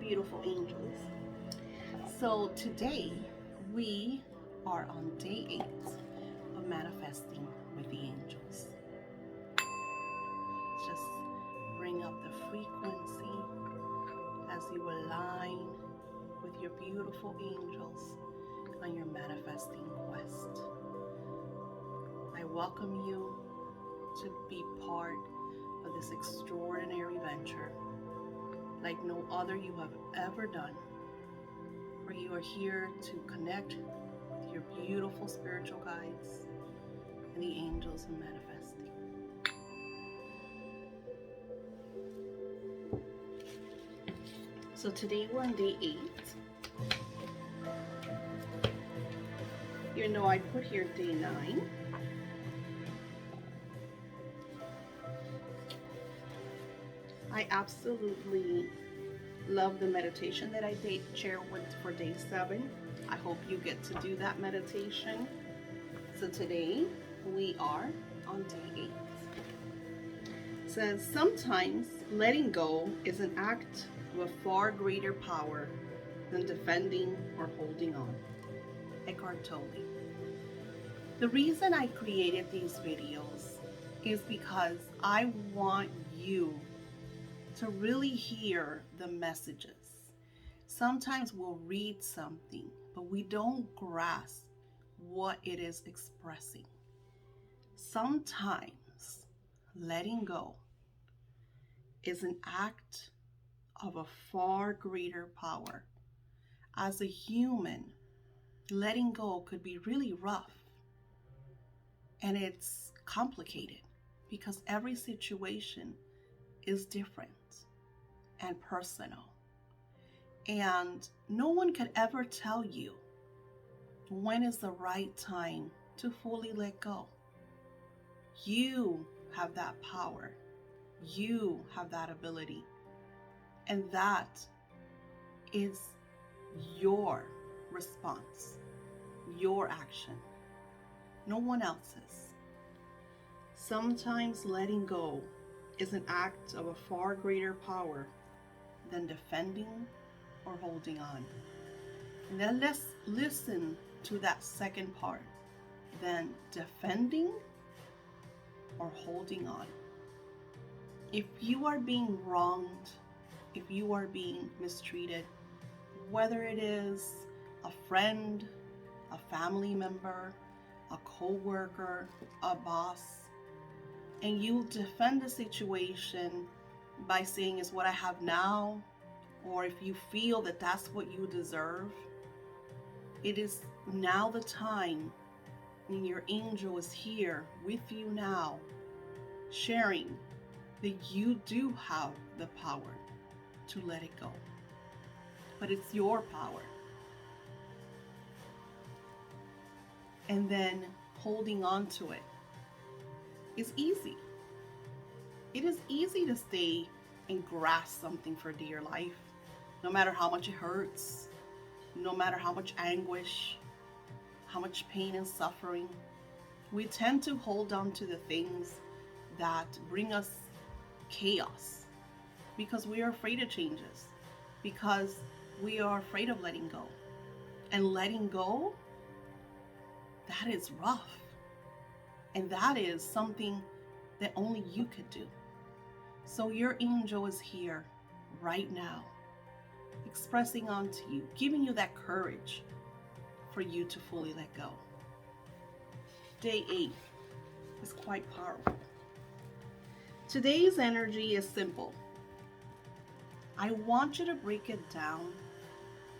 beautiful angels. So today we are on day 8 of manifesting with the angels. Just bring up the frequency as you align with your beautiful angels on your manifesting quest. I welcome you to be part of this extraordinary venture like no other you have ever done, where you are here to connect with your beautiful spiritual guides and the angels in manifesting. So today we're on day 8. You know, I put here day 9. I absolutely love the meditation that I share for day 7. I hope you get to do that meditation. So today we are on day 8. It says, sometimes letting go is an act of a far greater power than defending or holding on. Eckhart Tolle. The reason I created these videos is because I want you to really hear the messages. Sometimes we'll read something, but we don't grasp what it is expressing. Sometimes letting go is an act of a far greater power. As a human, letting go could be really rough, and it's complicated because every situation is different and personal. And no one could ever tell you when is the right time to fully let go. You have that power. You have that ability. And that is your response, your action, no one else's. Sometimes letting go is an act of a far greater power than defending or holding on. And then let's listen to that second part, than defending or holding on. If you are being wronged, if you are being mistreated, whether it is a friend, a family member, a co-worker, a boss, and you defend the situation by saying it's what I have now, or if you feel that that's what you deserve, it is now the time, and your angel is here with you now, sharing that you do have the power to let it go. But it's your power. And then holding on to it is easy. It is easy to stay and grasp something for dear life, no matter how much it hurts, no matter how much anguish, how much pain and suffering. We tend to hold on to the things that bring us chaos because we are afraid of changes, because we are afraid of letting go. And letting go, that is rough. And that is something that only you could do. So your angel is here right now, expressing onto you, giving you that courage for you to fully let go. Day 8 is quite powerful. Today's energy is simple. I want you to break it down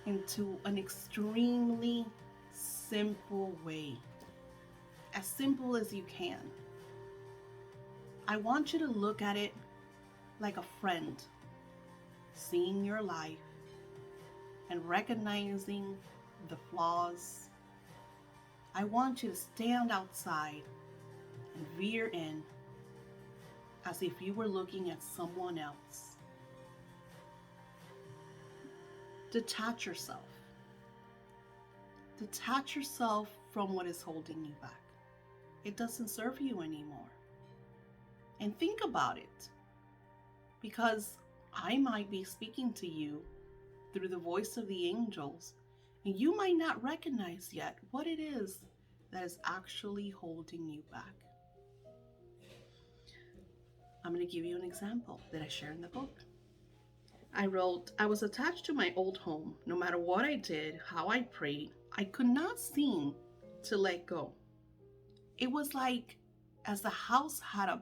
into an extremely simple way, as simple as you can. I want you to look at it like a friend, seeing your life and recognizing the flaws. I want you to stand outside and veer in as if you were looking at someone else. Detach yourself. Detach yourself from what is holding you back. It doesn't serve you anymore. And think about it, because I might be speaking to you through the voice of the angels, and you might not recognize yet what it is that is actually holding you back. I'm going to give you an example that I share in the book. I wrote, I was attached to my old home. No matter what I did, how I prayed, I could not seem to let go. It was like as the house had a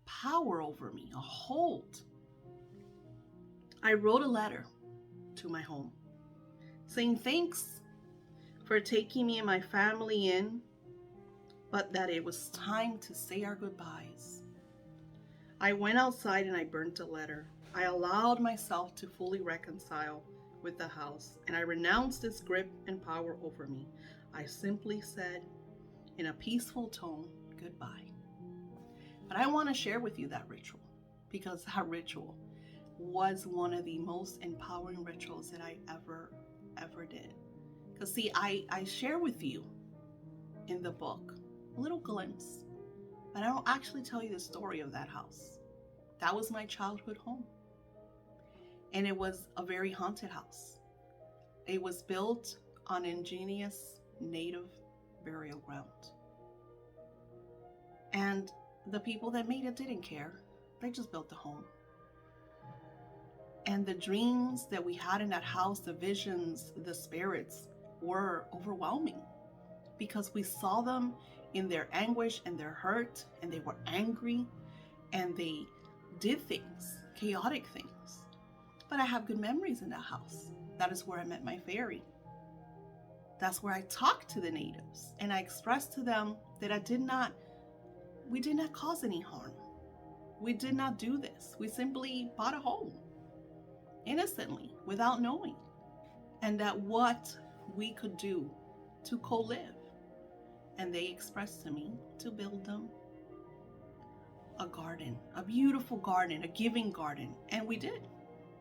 power over me, a hold. I wrote a letter to my home saying thanks for taking me and my family in, but that it was time to say our goodbyes. I went outside and I burnt the letter. I allowed myself to fully reconcile with the house, and I renounced its grip and power over me. I simply said in a peaceful tone, goodbye. But I want to share with you that ritual, because that ritual was one of the most empowering rituals that I ever did. Because see, I share with you in the book a little glimpse, but I don't actually tell you the story of that house. That was my childhood home. And it was a very haunted house. It was built on ingenious native burial ground. And the people that made it didn't care. They just built the home. And the dreams that we had in that house, the visions, the spirits were overwhelming because we saw them in their anguish and their hurt, and they were angry and they did things, chaotic things. But I have good memories in that house. That is where I met my fairy. That's where I talked to the natives and I expressed to them that we did not cause any harm. We did not do this. We simply bought a home innocently without knowing. And that what we could do to co-live. And they expressed to me to build them a garden, a beautiful garden, a giving garden. And we did.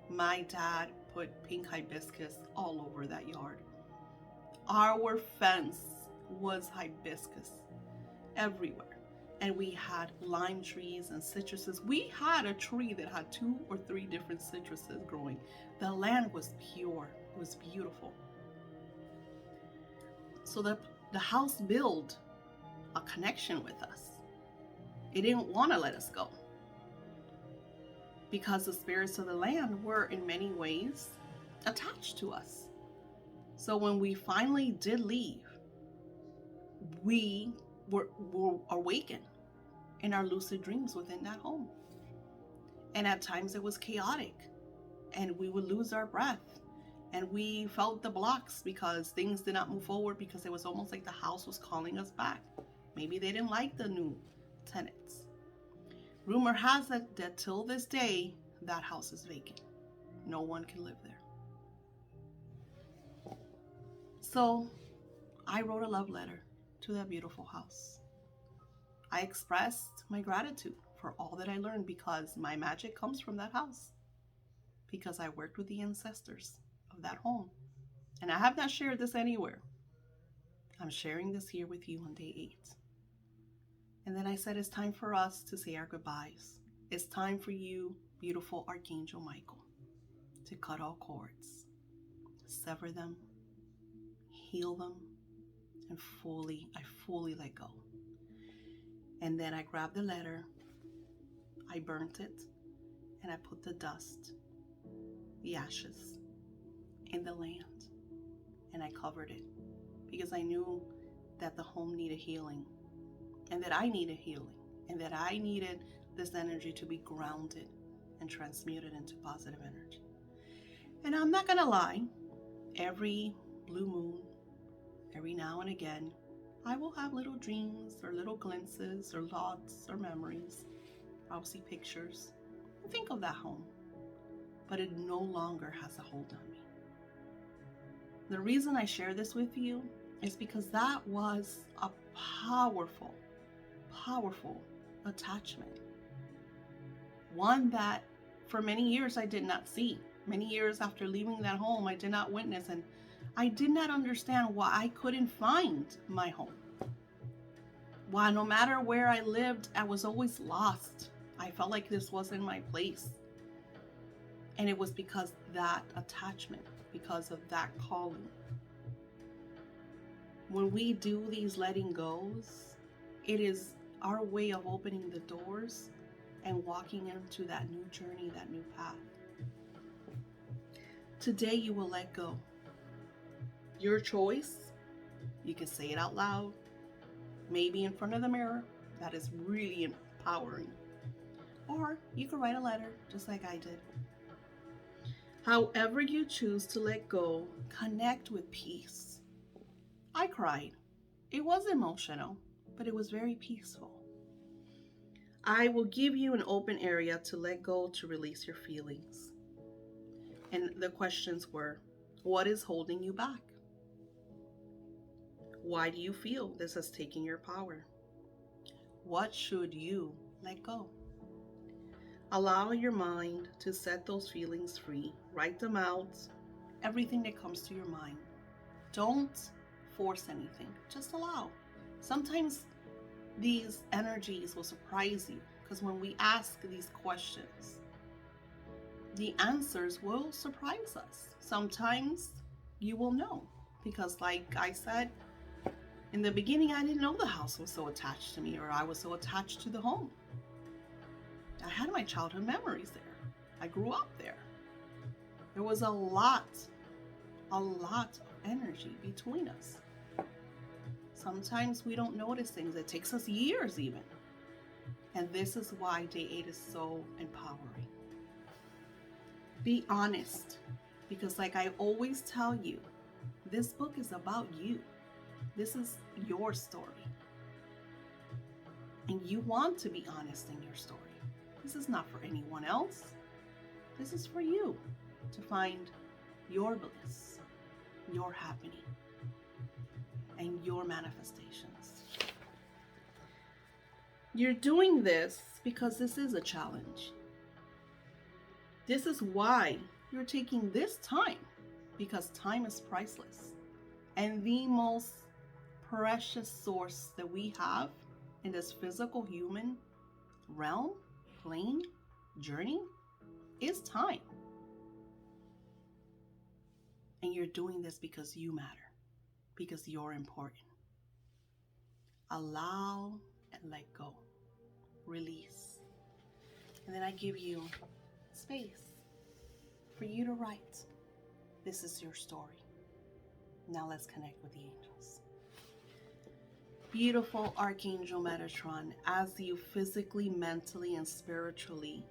My dad put pink hibiscus all over that yard. Our fence was hibiscus everywhere. And we had lime trees and citruses. We had a tree that had 2 or 3 different citruses growing. The land was pure. It was beautiful. So the house built a connection with us. It didn't want to let us go, because the spirits of the land were in many ways attached to us. So when we finally did leave, we were awakened in our lucid dreams within that home. And at times it was chaotic, and we would lose our breath, and we felt the blocks because things did not move forward, because it was almost like the house was calling us back. Maybe they didn't like the new tenants. Rumor has it that till this day, that house is vacant. No one can live there. So I wrote a love letter to that beautiful house. I expressed my gratitude for all that I learned, because my magic comes from that house, because I worked with the ancestors of that home. And I have not shared this anywhere. I'm sharing this here with you on day 8. And then I said, it's time for us to say our goodbyes. It's time for you, beautiful Archangel Michael, to cut all cords, sever them, heal them, and I fully let go. And then I grabbed the letter, I burnt it, and I put the dust, the ashes, in the land, and I covered it, because I knew that the home needed healing, and that I needed healing, and that I needed this energy to be grounded and transmuted into positive energy. And I'm not gonna lie, every blue moon, every now and again, I will have little dreams or little glimpses or thoughts or memories. I'll see pictures and think of that home, but it no longer has a hold on me. The reason I share this with you is because that was a powerful attachment. One that for many years I did not see. Many years after leaving that home, I did not witness, and I did not understand why I couldn't find my home. Why no matter where I lived, I was always lost. I felt like this wasn't my place. And it was because that attachment, because of that calling. When we do these letting goes, it is our way of opening the doors and walking into that new journey, that new path. Today you will let go. Your choice. You can say it out loud, maybe in front of the mirror. That is really empowering. Or you can write a letter, just like I did. However you choose to let go, connect with peace. I cried. It was emotional, but it was very peaceful. I will give you an open area to let go, to release your feelings. And the questions were, what is holding you back? Why do you feel this has taken your power? What should you let go? Allow your mind to set those feelings free. Write them out. Everything that comes to your mind. Don't force anything. Just allow. Sometimes these energies will surprise you, because when we ask these questions, the answers will surprise us. Sometimes you will know, because like I said, in the beginning, I didn't know the house was so attached to me, or I was so attached to the home. I had my childhood memories there. I grew up there. There was a lot of energy between us. Sometimes we don't notice things. It takes us years even. And this is why Day 8 is so empowering. Be honest, because like I always tell you, this book is about you. This is your story. And you want to be honest in your story. This is not for anyone else. This is for you to find your bliss, your happening, and your manifestations. You're doing this because this is a challenge. This is why you're taking this time, because time is priceless. And the most precious source that we have in this physical human realm, plane, journey, is time. And you're doing this because you matter, because you're important. Allow and let go. Release. And then I give you space for you to write. This is your story. Now let's connect with the angels. Beautiful Archangel Metatron, as you physically, mentally, and spiritually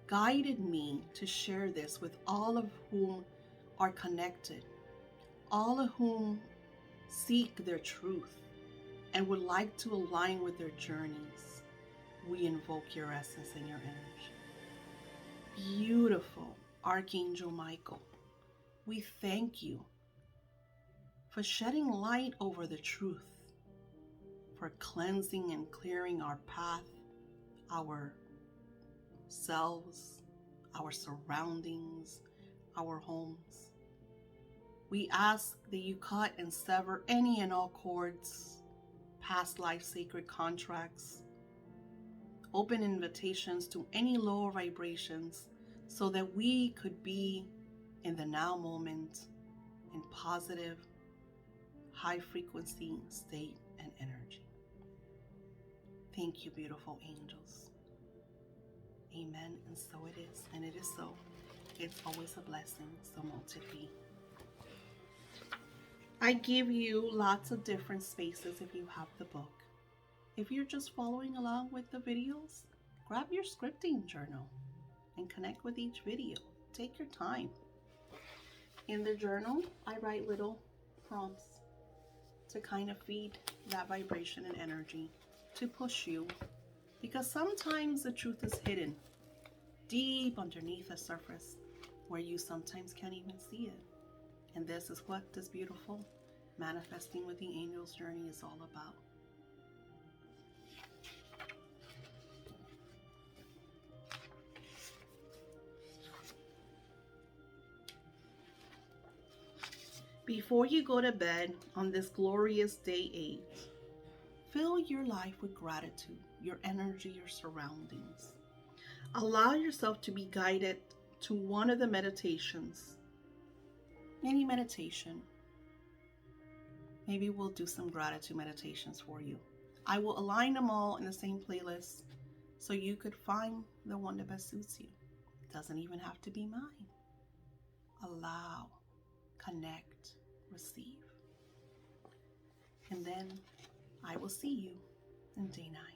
guided me to share this with all of whom are connected, all of whom seek their truth and would like to align with their journeys, we invoke your essence and your energy. Beautiful Archangel Michael, we thank you for shedding light over the truth, for cleansing and clearing our path, our selves, our surroundings, our homes. We ask that you cut and sever any and all cords, past life sacred contracts, open invitations to any lower vibrations, so that we could be in the now moment in positive, high frequency state and energy. Thank you, beautiful angels. Amen, and so it is, and it is so. It's always a blessing, so mote it be. I give you lots of different spaces if you have the book. If you're just following along with the videos, grab your scripting journal and connect with each video. Take your time. In the journal, I write little prompts to kind of feed that vibration and energy, to push you, because sometimes the truth is hidden deep underneath the surface where you sometimes can't even see it. And this is what this beautiful manifesting with the angels journey is all about. Before you go to bed on this glorious Day 8, fill your life with gratitude, your energy, your surroundings. Allow yourself to be guided to one of the meditations. Any meditation. Maybe we'll do some gratitude meditations for you. I will align them all in the same playlist so you could find the one that best suits you. It doesn't even have to be mine. Allow, connect, receive. And then I will see you in day 9.